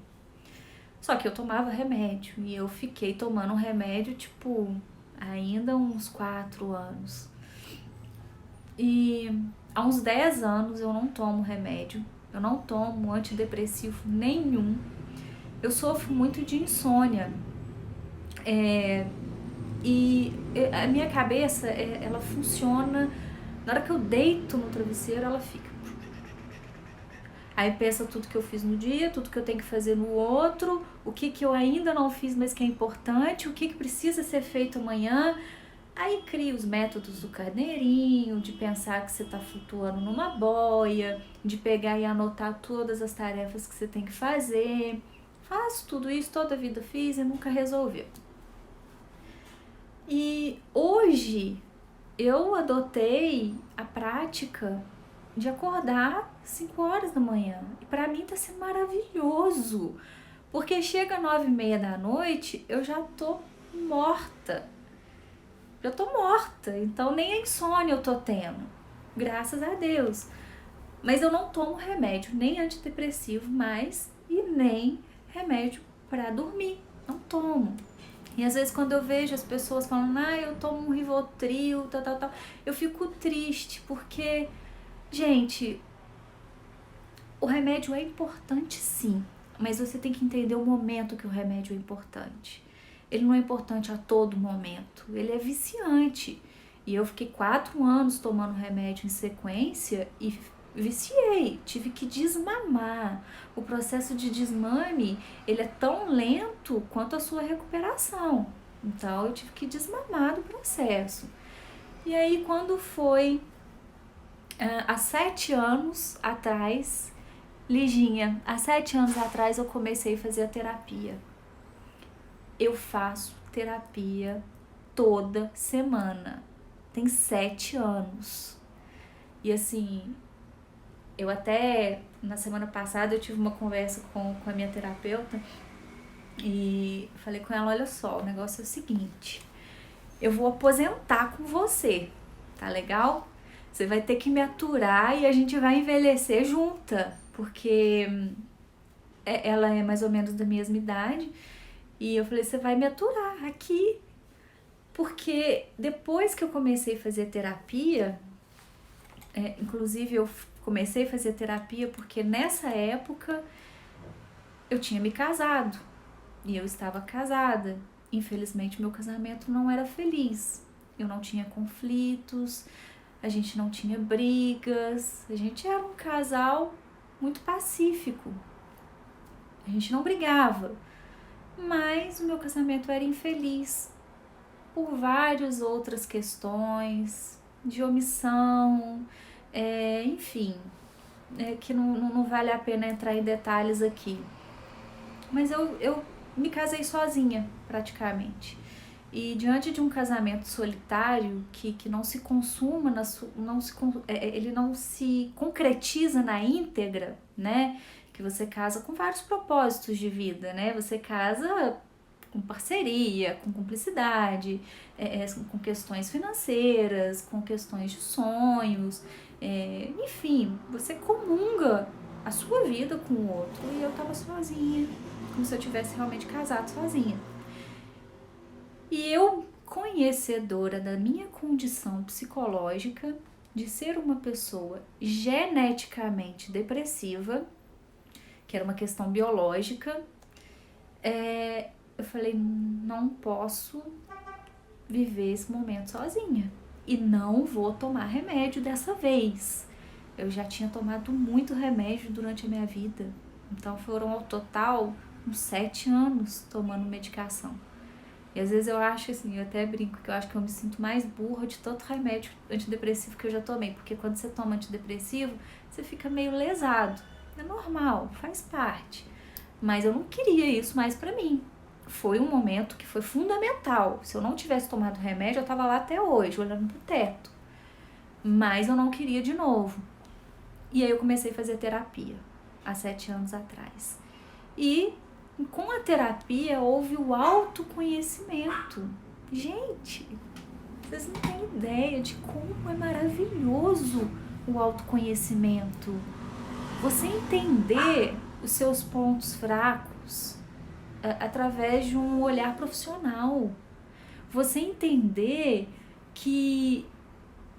Só que eu tomava remédio e eu fiquei tomando remédio, tipo, ainda uns 4 anos. E há uns 10 anos eu não tomo remédio, eu não tomo antidepressivo nenhum. Eu sofro muito de insônia. E a minha cabeça, ela funciona, na hora que eu deito no travesseiro, ela fica. Aí pensa tudo que eu fiz no dia, tudo que eu tenho que fazer no outro, o que eu ainda não fiz, mas que é importante, o que precisa ser feito amanhã. Aí cria os métodos do carneirinho, de pensar que você está flutuando numa boia, de pegar e anotar todas as tarefas que você tem que fazer. Faço tudo isso, toda a vida fiz e nunca resolveu. E hoje eu adotei a prática de acordar 5 horas da manhã. E pra mim tá sendo maravilhoso. Porque chega 9h30 da noite, eu já tô morta. Já tô morta. Então nem a insônia eu tô tendo. Graças a Deus. Mas eu não tomo remédio, nem antidepressivo mais e nem remédio pra dormir. Não tomo. E às vezes quando eu vejo as pessoas falando, eu tomo um Rivotril, tal, eu fico triste, porque, gente, o remédio é importante sim, mas você tem que entender o momento que o remédio é importante. Ele não é importante a todo momento, ele é viciante. E eu fiquei 4 anos tomando remédio em sequência e viciei, tive que desmamar. O processo de desmame, ele é tão lento quanto a sua recuperação. Então, eu tive que desmamar do processo. E aí, quando foi Há 7 anos atrás, Liginha, há 7 anos atrás eu comecei a fazer a terapia. Eu faço terapia toda semana. Tem 7 anos. E assim, eu até, na semana passada, eu tive uma conversa com a minha terapeuta e falei com ela, olha só, o negócio é o seguinte, eu vou aposentar com você, tá legal? Você vai ter que me aturar e a gente vai envelhecer junta, porque ela é mais ou menos da mesma idade. E eu falei, você vai me aturar aqui. Porque depois que eu comecei a fazer terapia, inclusive eu comecei a fazer terapia porque nessa época eu tinha me casado. E eu estava casada. Infelizmente meu casamento não era feliz. Eu não tinha conflitos, a gente não tinha brigas, a gente era um casal muito pacífico. A gente não brigava, mas o meu casamento era infeliz por várias outras questões de omissão, enfim, que não vale a pena entrar em detalhes aqui. Mas eu me casei sozinha, praticamente. E diante de um casamento solitário que não se consuma, ele não se concretiza na íntegra, né? Que você casa com vários propósitos de vida, né? Você casa com parceria, com cumplicidade, com questões financeiras, com questões de sonhos, enfim, você comunga a sua vida com o outro. E eu tava sozinha, como se eu tivesse realmente casado sozinha. E eu, conhecedora da minha condição psicológica, de ser uma pessoa geneticamente depressiva, que era uma questão biológica, eu falei, não posso viver esse momento sozinha. E não vou tomar remédio dessa vez. Eu já tinha tomado muito remédio durante a minha vida. Então foram ao total uns 7 anos tomando medicação. E às vezes eu acho assim, eu até brinco que eu acho que eu me sinto mais burra de tanto remédio antidepressivo que eu já tomei. Porque quando você toma antidepressivo, você fica meio lesado. É normal, faz parte. Mas eu não queria isso mais pra mim. Foi um momento que foi fundamental. Se eu não tivesse tomado remédio, eu tava lá até hoje, olhando pro teto. Mas eu não queria de novo. E aí eu comecei a fazer terapia, há 7 anos atrás. E com a terapia houve o autoconhecimento. Gente, vocês não têm ideia de como é maravilhoso o autoconhecimento. Você entender os seus pontos fracos através de um olhar profissional. Você entender que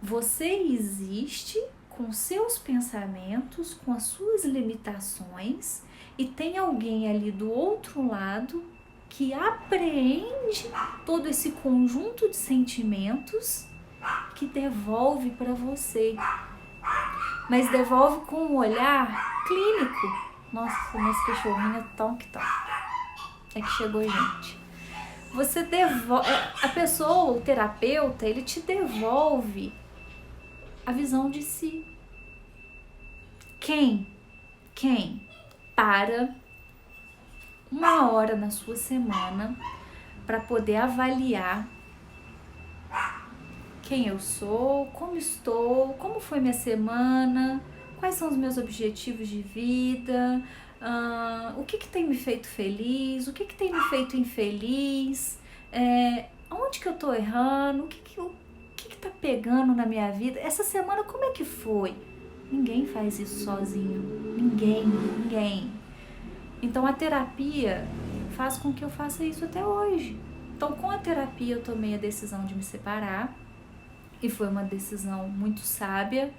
você existe com seus pensamentos, com as suas limitações, e tem alguém ali do outro lado que apreende todo esse conjunto de sentimentos que devolve para você. Mas devolve com um olhar clínico. Nossa, nosso cachorrinho é tão que tá. É que chegou gente. Você devolve, a pessoa, o terapeuta, ele te devolve a visão de si. Quem para 1 hora na sua semana para poder avaliar quem eu sou, como estou, como foi minha semana, quais são os meus objetivos de vida, o que tem me feito feliz, o que tem me feito infeliz, onde que eu tô errando, o que tá pegando na minha vida, essa semana como é que foi? Ninguém faz isso sozinho, ninguém. Então a terapia faz com que eu faça isso até hoje. Então com a terapia eu tomei a decisão de me separar, e foi uma decisão muito sábia.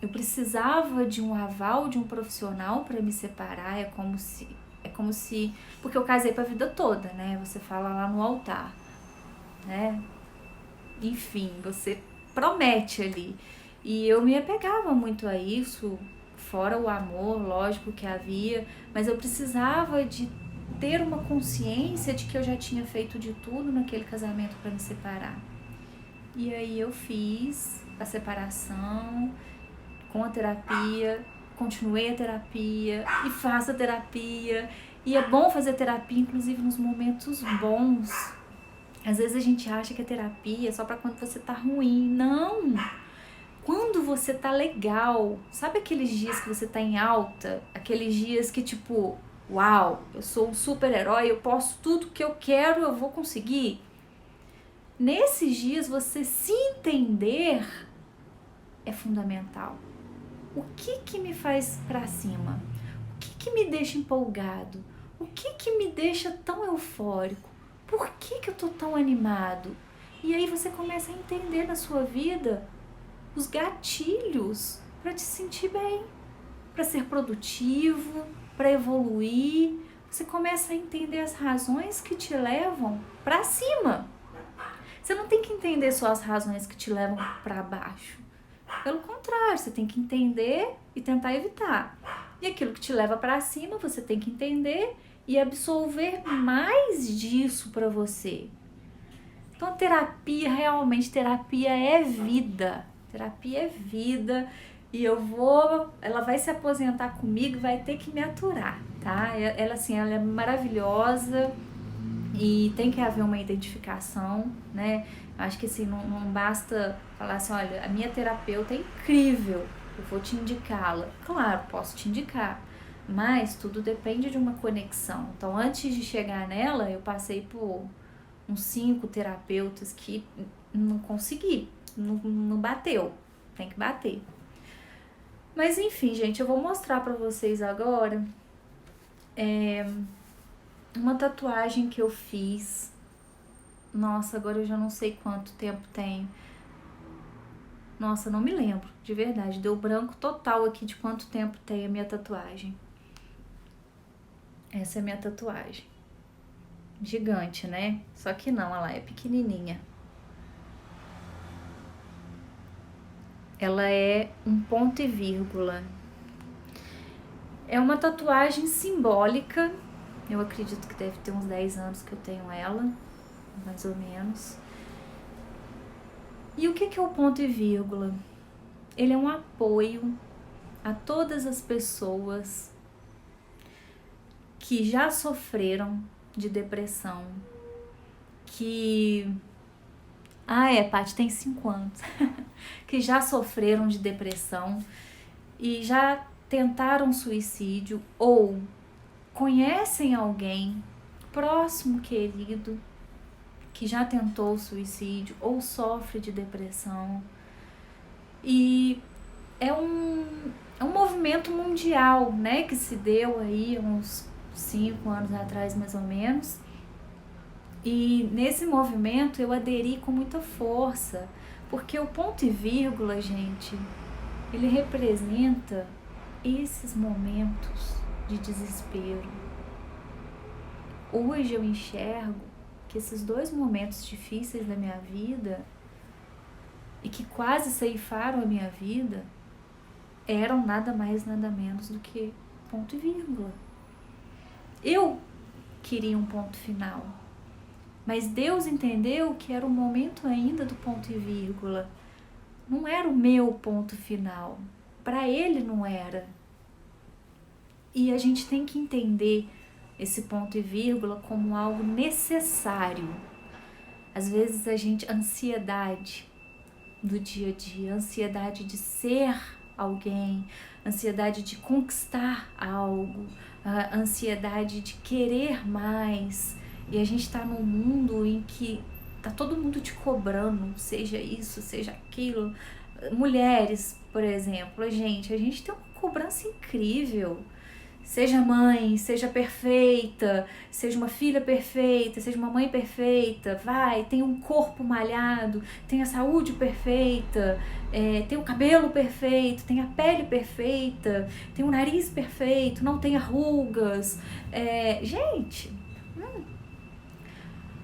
Eu precisava de um aval de um profissional para me separar. É como se porque eu casei pra vida toda, né? Você fala lá no altar, né? Enfim, você promete ali. E eu me apegava muito a isso, fora o amor, lógico que havia, mas eu precisava de ter uma consciência de que eu já tinha feito de tudo naquele casamento para me separar. E aí eu fiz a separação com a terapia, continuei a terapia e faço a terapia. E é bom fazer terapia, inclusive nos momentos bons. Às vezes a gente acha que a terapia é só pra quando você tá ruim. Não! Quando você tá legal, sabe aqueles dias que você tá em alta? Aqueles dias que tipo, uau, eu sou um super-herói, eu posso tudo que eu quero, eu vou conseguir. Nesses dias você se entender é fundamental. O que me faz pra cima? O que me deixa empolgado? O que me deixa tão eufórico? Por que eu tô tão animado? E aí você começa a entender na sua vida os gatilhos para te sentir bem, para ser produtivo, para evoluir. Você começa a entender as razões que te levam para cima. Você não tem que entender só as razões que te levam para baixo. Pelo contrário, você tem que entender e tentar evitar. E aquilo que te leva para cima, você tem que entender e absorver mais disso para você. Então, a terapia, realmente, terapia é vida. Terapia é vida. E ela vai se aposentar comigo, vai ter que me aturar, tá? Ela, assim, ela é maravilhosa e tem que haver uma identificação, né? Acho que assim, não basta falar assim, olha, a minha terapeuta é incrível, eu vou te indicá-la. Claro, posso te indicar, mas tudo depende de uma conexão. Então, antes de chegar nela, eu passei por uns 5 terapeutas que não consegui, não bateu, tem que bater. Mas enfim, gente, eu vou mostrar pra vocês agora uma tatuagem que eu fiz. Nossa, agora eu já não sei quanto tempo tem. Nossa, não me lembro, de verdade. Deu branco total aqui de quanto tempo tem a minha tatuagem. Essa é a minha tatuagem. Gigante, né? Só que não, ela é pequenininha. Ela é um ponto e vírgula. É uma tatuagem simbólica. Eu acredito que deve ter uns 10 anos que eu tenho ela, mais ou menos. E o que é o ponto e vírgula? Ele é um apoio a todas as pessoas que já sofreram de depressão, que... Paty tem 5 anos. Que já sofreram de depressão e já tentaram suicídio ou conhecem alguém próximo, querido, que já tentou suicídio ou sofre de depressão. E é um movimento mundial, né, que se deu aí uns 5 anos atrás, mais ou menos. E nesse movimento eu aderi com muita força, porque o ponto e vírgula, gente, ele representa esses momentos de desespero. Hoje eu enxergo que esses 2 momentos difíceis da minha vida e que quase ceifaram a minha vida eram nada mais, nada menos do que ponto e vírgula. Eu queria um ponto final, mas Deus entendeu que era o momento ainda do ponto e vírgula. Não era o meu ponto final. Para Ele não era. E a gente tem que entender esse ponto e vírgula como algo necessário. Às vezes a ansiedade do dia a dia, ansiedade de ser alguém, ansiedade de conquistar algo, a ansiedade de querer mais. E a gente tá num mundo em que tá todo mundo te cobrando, seja isso, seja aquilo. Mulheres, por exemplo, a gente tem uma cobrança incrível. Seja mãe, seja perfeita, seja uma filha perfeita, seja uma mãe perfeita, tem um corpo malhado, tem a saúde perfeita, tem o cabelo perfeito, tem a pele perfeita, tem o nariz perfeito, não tem rugas.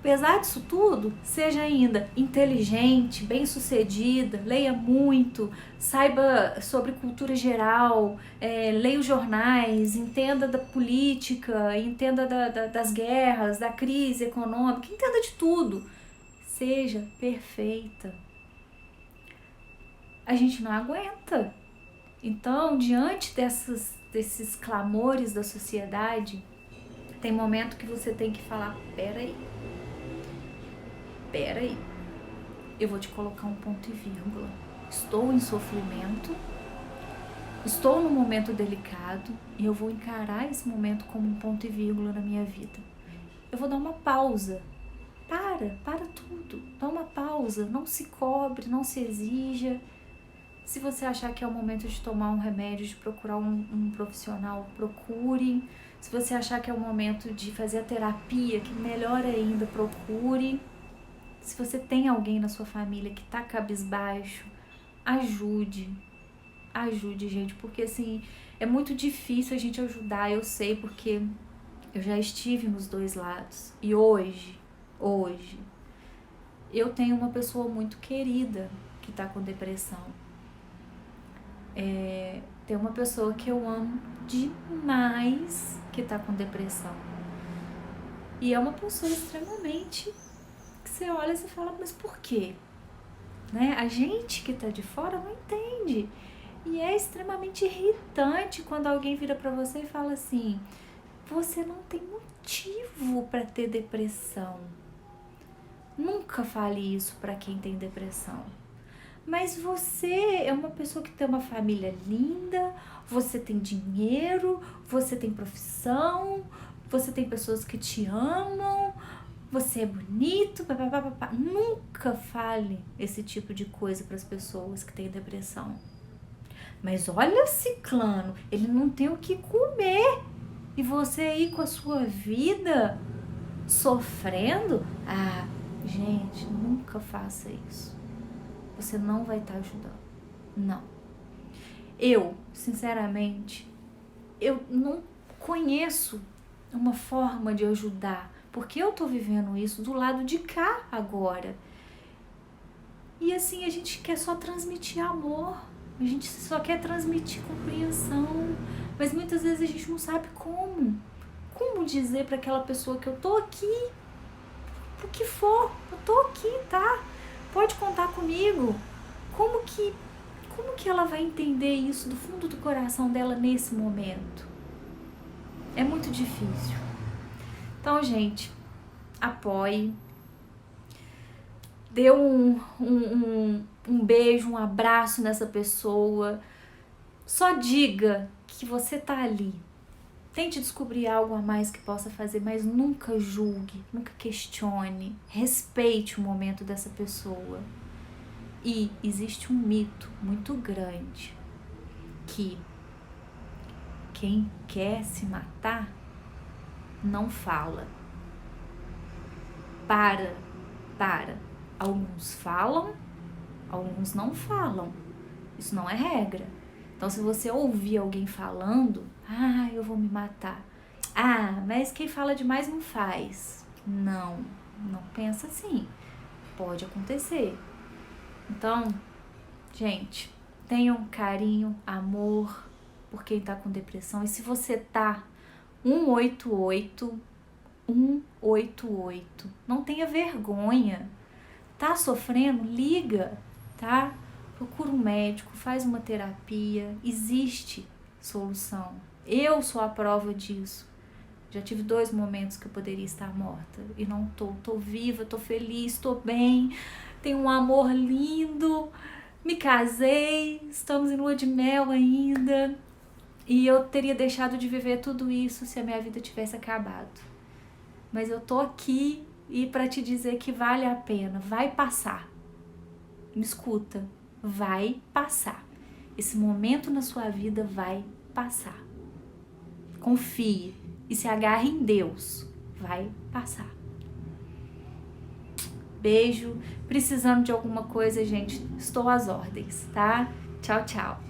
Apesar disso tudo, seja ainda inteligente, bem-sucedida, leia muito, saiba sobre cultura geral, leia os jornais, entenda da política, entenda das guerras, da crise econômica, entenda de tudo. Seja perfeita. a gente não aguenta. Então, diante desses clamores da sociedade, tem momento que você tem que falar, peraí, eu vou te colocar um ponto e vírgula. Estou em sofrimento, estou num momento delicado e eu vou encarar esse momento como um ponto e vírgula na minha vida. Eu vou dar uma pausa. Para tudo. Dá uma pausa. Não se cobre, não se exija. Se você achar que é o momento de tomar um remédio, de procurar um profissional, procure. Se você achar que é o momento de fazer a terapia, que melhor ainda, procure. Se você tem alguém na sua família que tá cabisbaixo, ajude, gente, porque assim, é muito difícil a gente ajudar, eu sei, porque eu já estive nos dois lados. E hoje, eu tenho uma pessoa muito querida que tá com depressão. Tem uma pessoa que eu amo demais que tá com depressão. E é uma pessoa extremamente que você olha e você fala, mas por quê? Né? A gente que tá de fora não entende. E é extremamente irritante quando alguém vira pra você e fala assim, você não tem motivo pra ter depressão. Nunca fale isso pra quem tem depressão. Mas você é uma pessoa que tem uma família linda, você tem dinheiro, você tem profissão, você tem pessoas que te amam, você é bonito, papapá. Nunca fale esse tipo de coisa para as pessoas que têm depressão. Mas olha, ciclano, ele não tem o que comer. E você aí com a sua vida sofrendo? Ah, gente, nunca faça isso. Você não vai estar ajudando. Não. Eu, sinceramente, eu não conheço uma forma de ajudar, porque eu tô vivendo isso do lado de cá agora. E assim, a gente quer só transmitir amor, a gente só quer transmitir compreensão, mas muitas vezes a gente não sabe como dizer para aquela pessoa que eu tô aqui, o que for, eu tô aqui, tá? Pode contar comigo. Como que ela vai entender isso do fundo do coração dela nesse momento? É muito difícil. Então, gente, apoie. Dê um beijo, um abraço nessa pessoa. Só diga que você tá ali. Tente descobrir algo a mais que possa fazer, mas nunca julgue, nunca questione. Respeite o momento dessa pessoa. E existe um mito muito grande que quem quer se matar não fala. Para. Alguns falam, alguns não falam. Isso não é regra. Então, se você ouvir alguém falando, eu vou me matar. Mas quem fala demais não faz. Não pensa assim. Pode acontecer. Então, gente, tenham carinho, amor por quem tá com depressão. E se você tá 188, não tenha vergonha. Tá sofrendo? Liga, tá? Procura um médico, faz uma terapia. Existe solução. Eu sou a prova disso. Já tive 2 momentos que eu poderia estar morta e não tô. Tô viva, tô feliz, tô bem. Tenho um amor lindo. Me casei, estamos em lua de mel ainda. E eu teria deixado de viver tudo isso se a minha vida tivesse acabado. Mas eu tô aqui e para te dizer que vale a pena, vai passar. Me escuta, vai passar. Esse momento na sua vida vai passar. Confie e se agarre em Deus, vai passar. Beijo, precisando de alguma coisa, gente, estou às ordens, tá? Tchau, tchau.